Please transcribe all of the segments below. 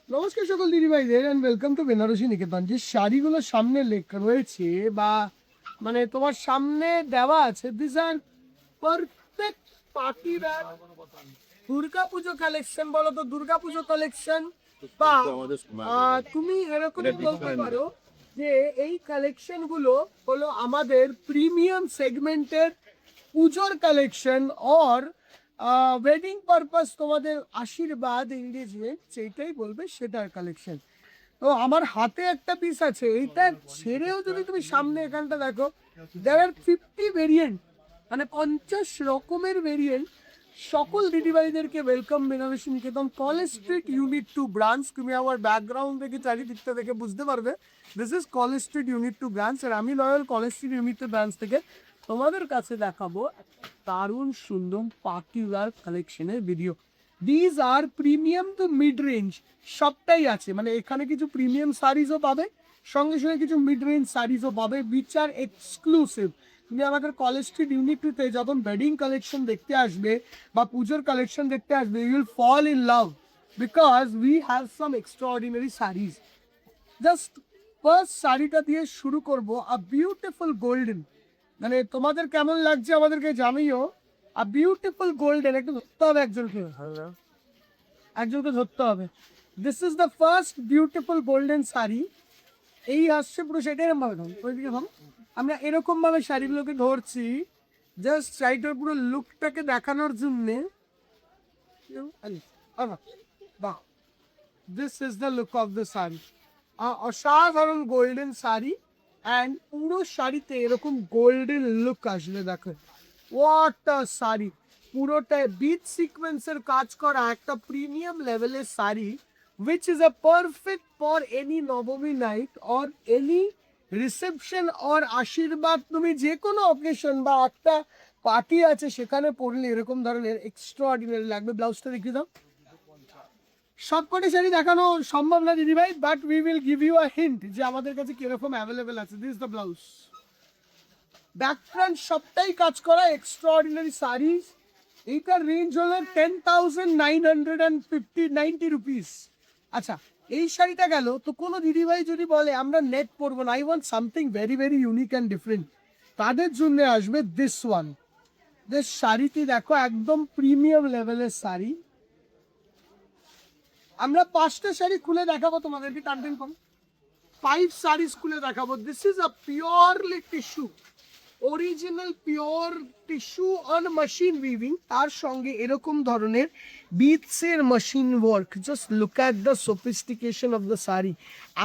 নমস্কার সকল দিদিভাইদের and welcome to Banarasi নিকেতন। যে শাড়িগুলো সামনে লেখা রয়েছে বা মানে তোমার সামনে দেওয়া আছে, this are perfect party wear Durga Pujo collection, বলো তো দুর্গা পুজো কালেকশন বা তুমি এরকম বলতে পারো যে এই কালেকশন গুলো হলো আমাদের প্রিমিয়াম সেগমেন্টের পুজোর কালেকশন অর ওয়েডিং পারপাস, তোমাদের আশীর্বাদ এঙ্গেজমেন্ট সেইটাই বলবে সেটার কালেকশন। তো আমার হাতে একটা পিস আছে, এইটা ছেড়েও যদি তুমি সামনে এখানটা দেখো, দেয়ার আর 50 ভেরিয়েন্ট, মানে 50 রকমের ভেরিয়েন্ট। সকল দিদিভাইদেরকে welcome Benarasi Niketan college street unit 2 branch. তুমি আমার ব্যাকগ্রাউন্ড থেকে চারিদিকটা দেখে বুঝতে পারবে this is college street unit 2 branch. আর আমি loyal college street unit 2 branch থেকে তোমাদের কাছে দেখাবো দারুণ সুন্দর পার্টি ওয়্যার কালেকশনের video. These are premium to mid range সবটাই আছে, মানে এখানে কিছু প্রিমিয়াম শাড়িজও পাবে, সঙ্গে সঙ্গে কিছু মিড রেঞ্জ শাড়িজও পাবে উইচ আর এক্সক্লুসিভ। তুমি আমাদের কলেজ স্ট্রিট ইউনিট 2-তে যখন ওয়েডিং কালেকশন দেখতে আসবে বা পুজোর কালেকশন দেখতে আসবে, you will fall in love because we have some extraordinary saris. Just first শাড়িটা দিয়ে শুরু করব, আ বিউটিফুল গোল্ডেন, মানে তোমাদের কেমন লাগছে আমাদেরকে জানিও। আ বিউটিফুল গোল্ডেন, একটু ধরতে হবে একজনকে, একজনকে ধরতে হবে। This is the first beautiful golden sari. এই আসছে পুরো সেটা এরকম ভাবে ধরুন, ওইদিকে ভাবো, আমরা এরকম ভাবে শাড়িগুলোকে ধরছি জাস্ট শাড়িটার পুরো লুকটাকে দেখানোর জন্যে। বাহ, this is the look of the sari. অসাধারণ গোল্ডেন শাড়ি অ্যান্ড পুরো শাড়িতে এরকম গোল্ডেন লুক আসলে দেখো, হোয়াট আ শাড়ি। পুরোটাই বিট সিকোয়েন্সের কাজ করা একটা প্রিমিয়াম লেভেলের sari which is a perfect for any নবমী night or any reception or আশীর্বাদ। তুমি যে কোনো অকেশন বা একটা পার্টি আছে সেখানে পরলে এরকম ধরনের এক্সট্রা অর্ডিনারি লাগবে। ব্লাউজটা দেখিয়ে দাও। সবকটি শাড়ি দেখানো সম্ভব না দিদিভাই, but we will give you a hint যে আমাদের কাছে কিরকম অ্যাভেলেবেল আছে। This the blouse, back front সবটাই কাজ করা এক্সট্রা অর্ডিনারি শাড়িজ। এইটার রেঞ্জ হলো 10,990 রুপিস। আচ্ছা, এই শাড়িটা গেল। তো কোনো দিদিভাই যদি বলে আমরা নেট পরবো না, I want something very very unique and different, তাদের জন্য আসবে দিস ওয়ান। দিস শাড়িটি দেখো একদম প্রিমিয়াম লেভেলের শাড়ি। আমরা 5টা শাড়ি খুলে দেখাবো তোমাদেরকে, টানটেন কম 5 শাড়ি খুলে দেখাবো। This is a purely tissue, original pure tissue on machine weaving, তার সঙ্গে এরকম ধরনের বিটসের machine work. Just look at the sophistication of the sari,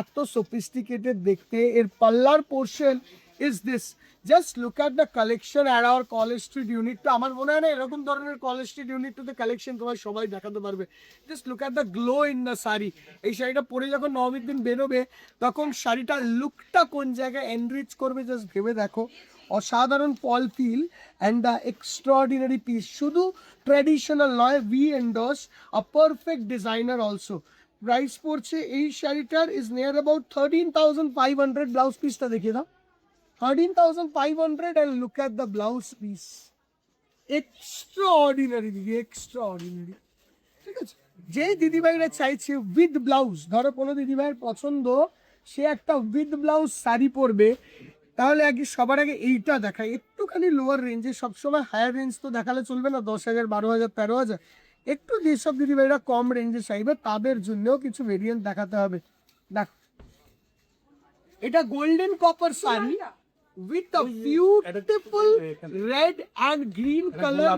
এত সোফিস্টিকেটেড দেখতে। এর পাল্লার portion is this. Just look at the collection at our college street unit two. আমার মনে হয় না এরকম ধরনের কলেজ স্ট্রিট ইউনিট টুতে কালেকশন তোমার সবাই দেখাতে পারবে। Just look at the glow in the sari. এই শাড়িটা পরে যখন নবমীর দিন বেরোবে তখন শাড়িটার লুকটা কোন জায়গায় এনরিচ করবে জাস্ট ভেবে দেখো। অসাধারণ fall feel and the extraordinary piece. শুধু ট্র্যাডিশনাল নয়, we endorse a perfect designer also. Price পড়ছে এই শাড়িটার ইজ নিয়ার অ্যাবাউট 13,500। ব্লাউজ পিসটা দেখিয়ে দাও। 13,500 and look at the blouse piece, extra ordinary দিদি, এক্সট্রা অর্ডিনারি। ঠিক আছে, যে দিদিভাইরা চাইছে উইথ ব্লাউজ, ধরো কোনো দিদিভাইয়ের পছন্দ সে একটা উইথ ব্লাউজ শাড়ি পরবে, তাহলে আগে সবার আগে এইটা দেখায়। একটুখানি লোয়ার রেঞ্জে, সবসময় হায়ার রেঞ্জ তো দেখালে চলবে না, 10,000, 12,000, 13,000। একটু যেসব দিদিভাইরা কম রেঞ্জে চাইবে তাদের জন্যও কিছু ভেরিয়েন্ট দেখাতে হবে। দেখ, এটা golden copper sari with a beautiful red and green color,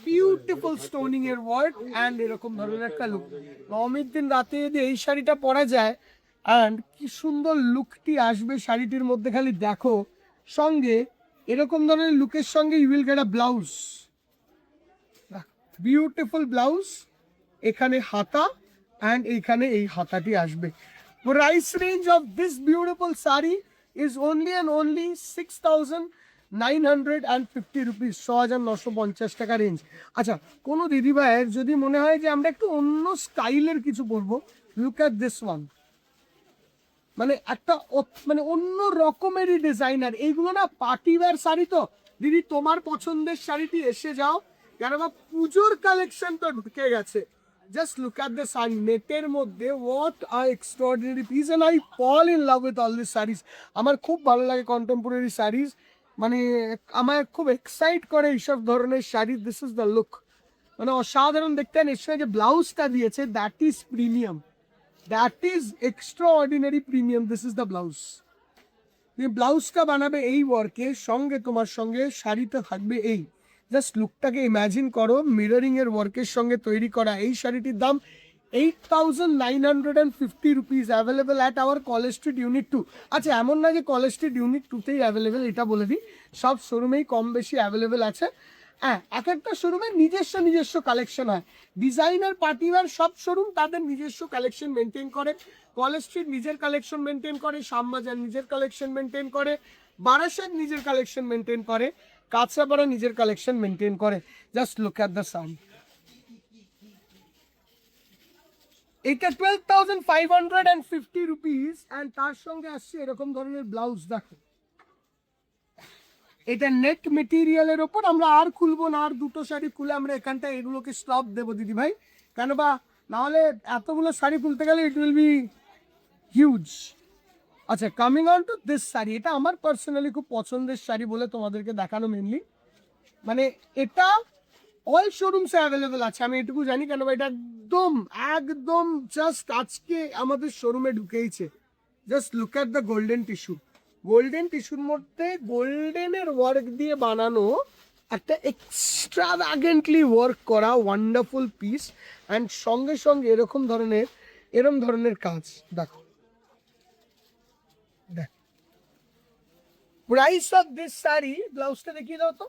beautiful stoning এর ওয়ার্ক and এরকম ধরনের একটা লুক। নবমীর দিন রাতে যদি এই শাড়িটা পরা যায় অ্যান্ড কি সুন্দর লুকটি আসবে শাড়িটির মধ্যে, খালি দেখো। সঙ্গে এরকম ধরনের লুকের সঙ্গে you will get a blouse, beautiful blouse. এখানে হাতা অ্যান্ড এইখানে এই হাতাটি আসবে। Price range of this beautiful sari is only and only 6,950 rupees, 6,950 টাকা রেঞ্জ। আচ্ছা, কোনো দিদিভাইয়ের যদি মনে হয় যে আমরা একটু অন্য স্টাইলের কিছু পরবো, লুক অ্যাট দিস ওয়ান, মানে একটা মানে অন্য রকমেরই ডিজাইনার। এইগুলো না পার্টি ওয়্যার শাড়ি। তো দিদি তোমার পছন্দের শাড়িটি এসে যাও, কেননা পুজোর কালেকশন তো ঢুকে গেছে। Just look at the sun. নেটের মধ্যে what a extraordinary piece and I fall in love with all these sarees. আমার খুব ভালো লাগে কন্টেম্পোরারি sarees, মানে আমার খুব এক্সাইট করে এইসব ধরনের sari. This is the look, মানে অসাধারণ দেখতে। নিশ্চয়ই যে ব্লাউজটা দিয়েছে that is premium, that is extra ordinary premium. This is the blouse. তুমি ব্লাউজটা বানাবে এই ওয়ার্কের সঙ্গে, তোমার সঙ্গে শাড়িটা থাকবে এই। জাস্ট লুকটাকে ইমাজিন করো, মিররিং এর ওয়ার্কের সঙ্গে তৈরি করা এই শাড়িটির দাম 8,950 rupees, available at our college street unit 2। আচ্ছা, এমন না যে কলেজ স্ট্রিট ইউনিট 2তেই অ্যাভেলেবেল, এটা বলে দিই সব শোরুমেই কম বেশি অ্যাভেলেবেল আছে। হ্যাঁ, এক একটা শোরুমের নিজস্ব কালেকশন হয়। ডিজাইনার পার্টিওয়ার সব শোরুম তাদের নিজস্ব কালেকশন মেনটেন করে। কলেজ স্ট্রিট নিজের কালেকশন মেনটেন করে, শ্যামবাজার নিজের কালেকশন মেনটেন করে, বারাসাত নিজের কালেকশন মেনটেন করে, কাঁচরাপাড়া নিজের কালেকশন মেনটেন করে। Just look at the sun. এটা 12,550 রুপিস অ্যান্ড তার সঙ্গে আসছে এরকম ধরনের ব্লাউজ। দেখো, এটা নেট মেটেরিয়ালের ওপর। আমরা আর খুলবো না, আর দুটো শাড়ি খুলে আমরা এখানটায় এগুলোকে স্টপ দেবো দিদি ভাই, কেন বা নাহলে এতগুলো শাড়ি খুলতে গেলে ইট উইল বি হিউজ। আচ্ছা, coming on to this sari, এটা আমার পার্সোনালি খুব পছন্দের শাড়ি বলে তোমাদেরকে দেখানো মেনলি। মানে এটা অল শোরুমসে অ্যাভেলেবেল আছে, আমি এটুকু জানি, কেন এটা একদম একদম জাস্ট আজকে আমাদের শোরুমে ঢুকেইছে। Just look at the golden tissue. Golden টিস্যুর মধ্যে গোল্ডেনের ওয়ার্ক দিয়ে বানানো একটা এক্সট্রাভ্যাগেন্টলি ওয়ার্ক করা ওয়ান্ডারফুল পিস, অ্যান্ড সঙ্গে সঙ্গে এরকম ধরনের কাজ। দেখো, দেখ প্রাইস অফ দিস শাড়ি, ব্লাউজটা দেখিয়ে দাও তো।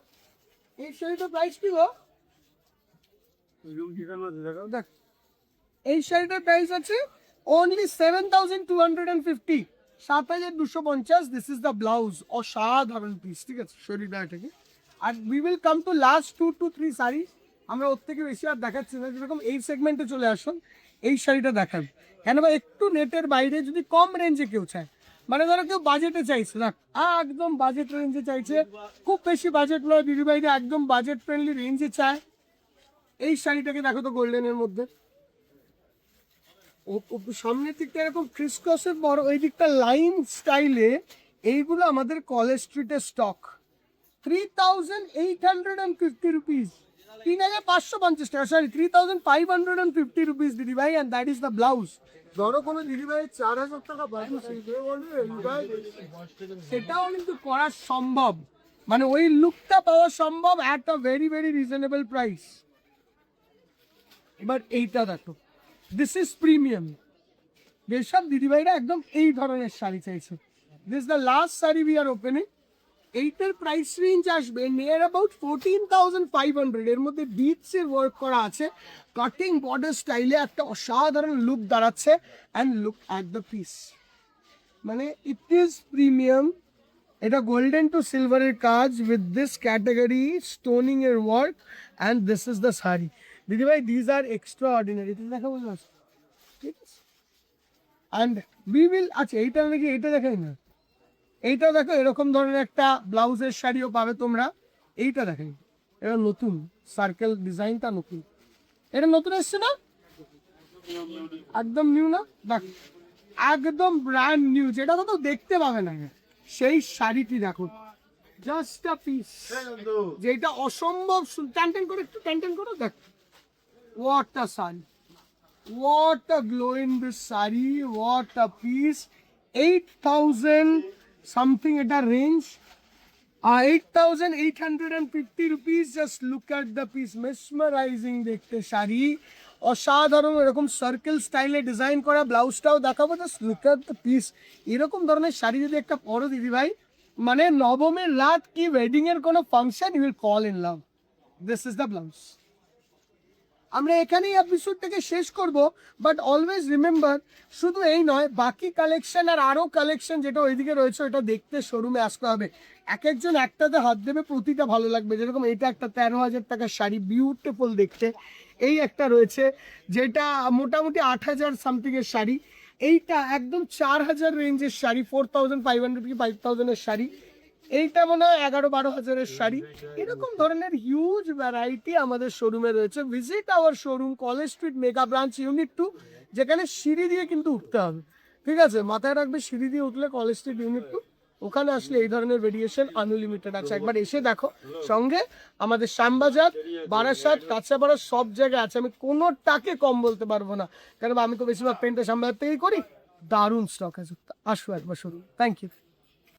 এই শাড়িটার প্রাইস কি গো? দেখ, এই শাড়িটার প্রাইস আছে only 7,250, 7,250। This is the blouse. অসাধারণ পিস, ঠিক আছে, শরীরটা এটাকে। আর we will come to last 2 to 3 sari. আমরা ওর থেকে বেশি আর দেখাচ্ছি না, যেরকম এই সেগমেন্টে চলে আসুন, এই শাড়িটা দেখান। কেন বা একটু নেটের বাইরে যদি কম রেঞ্জে কেউ চায়, মানে ধরো কেউ বাজেটে চাইছে, দেখ একদম বাজেট রেঞ্জে চাইছে, খুব বেশি বাজেট নয় দিদি ভাইরা, একদম বাজেট ফ্রেন্ডলি রেঞ্জে চায়, এই শাড়িটাকে দেখো তো গোল্ডেনের মধ্যে। সামনের দিকটা এরকম ক্রিসক্রসের বড়, ওই দিকটা লাইন স্টাইলে। এইগুলো আমাদের কলেজ স্ট্রিটের স্টক। 3,850 রুপিস, 3,550 টাকা, সরি 3,550 রুপিস দিদি ভাই, and that is the blouse. ধরো কোনো দিদি ভাই 4,000 টাকা বাজে, সেটাও কিন্তু করা সম্ভব, মানে ওই লুকটা পাওয়া সম্ভব at a very very reasonable price. এবার এইটা দেখো, দিস ইজ প্রিমিয়াম। যেসব দিদিভাইরা একদম এই ধরনের শাড়ি চাইছে, this the last sari we are opening. এইটার প্রাইস রেঞ্জ আসবে নিয়ার অ্যাবাউট 14,500। এর মধ্যে বিটসের ওয়ার্ক করা আছে, কাটিং বর্ডার স্টাইলে একটা অসাধারণ লুক দাঁড়াচ্ছে। And look at the piece, মানে ইট ইজ প্রিমিয়াম। এটা গোল্ডেন টু সিলভারের কাজ উইথ দিস ক্যাটাগরি স্টোনিং এর work, and this is the sari দিদি ভাই। দিজ আর এক্সট্রা অর্ডিনারি, দেখা বলবো, ঠিক আছে। অ্যান্ড উই উইল, আচ্ছা এইটা নাকি, এইটা দেখাই না, এইটাও দেখো, এরকম ধরনের একটা ব্লাউজের শাড়িও পাবে তোমরা। এইটা দেখাই, এটা নতুন সার্কেল ডিজাইনটা নতুন, এটা নতুন এসছে না, একদম নিউ না, দেখ একদম ব্র্যান্ড নিউ, যেটা তো দেখতে পাবে না। সেই শাড়িটি দেখো, জাস্ট আ পিস, যেটা অসম্ভব। টান করে, একটু টান করো, দেখ what a sun, what a glow in this saree, what a piece। 8,000 something এটা range, 8,850 rupees. Just look at the piece, mesmerising দেখতে শাড়ি, অসাধারণ। এরকম সার্কেল স্টাইলে ডিজাইন করা ব্লাউজটাও দেখাবো। Just look at the piece. এরকম ধরনের শাড়ি যদি একটা পরো দিদি ভাই, মানে নবমের রাত কি ওয়েডিং এর কোনো function, you will fall in love. This is the blouse. আমরা এখানেই এপিসোডটাকে শেষ করব, বাট অলওয়েজ রিমেম্বার, শুধু এই নয়, বাকি কালেকশন আর আরও কালেকশন যেটা ওইদিকে রয়েছে, ওটা দেখতে শোরুমে আসতে হবে। এক একজন একটাতে হাত দেবে, প্রতিটা ভালো লাগবে। যেরকম এটা একটা 13,000 টাকার শাড়ি, বিউটিফুল দেখতে। এই একটা রয়েছে যেটা মোটামুটি 8,000 সামথিংয়ের শাড়ি। এইটা একদম 4,000 রেঞ্জের শাড়ি, 4,500 কি 5,000-এর শাড়ি। এইটা মনে হয় 11-12 হাজারের শাড়ি। এরকম ধরনের হিউজ ভ্যারাইটি আমাদের শোরুমে রয়েছে। Visit our showroom, college street, mega branch, unit 2, যেখানে সিঁড়ি দিয়ে কিন্তু উঠতে হবে। ঠিক আছে, মাথায় রাখবে, সিঁড়ি দিয়ে উঠলে কলেজ স্ট্রিট, ইউনিট 2, ওখানে আসলে এই ধরনের ভেরিয়েশন আনলিমিটেড আছে। একবার এসে দেখো। সঙ্গে আমাদের শ্যামবাজার, বারাসাত, কাঁচাপাড়া সব জায়গায় আছে। আমি কোনোটাকে কম বলতে পারবো না, কারণ আমি তো বেশিরভাগ পেন্টটা শ্যামবাজার থেকেই করি। দারুণ স্টক আছে, আসো একবার শুনুন। Thank you.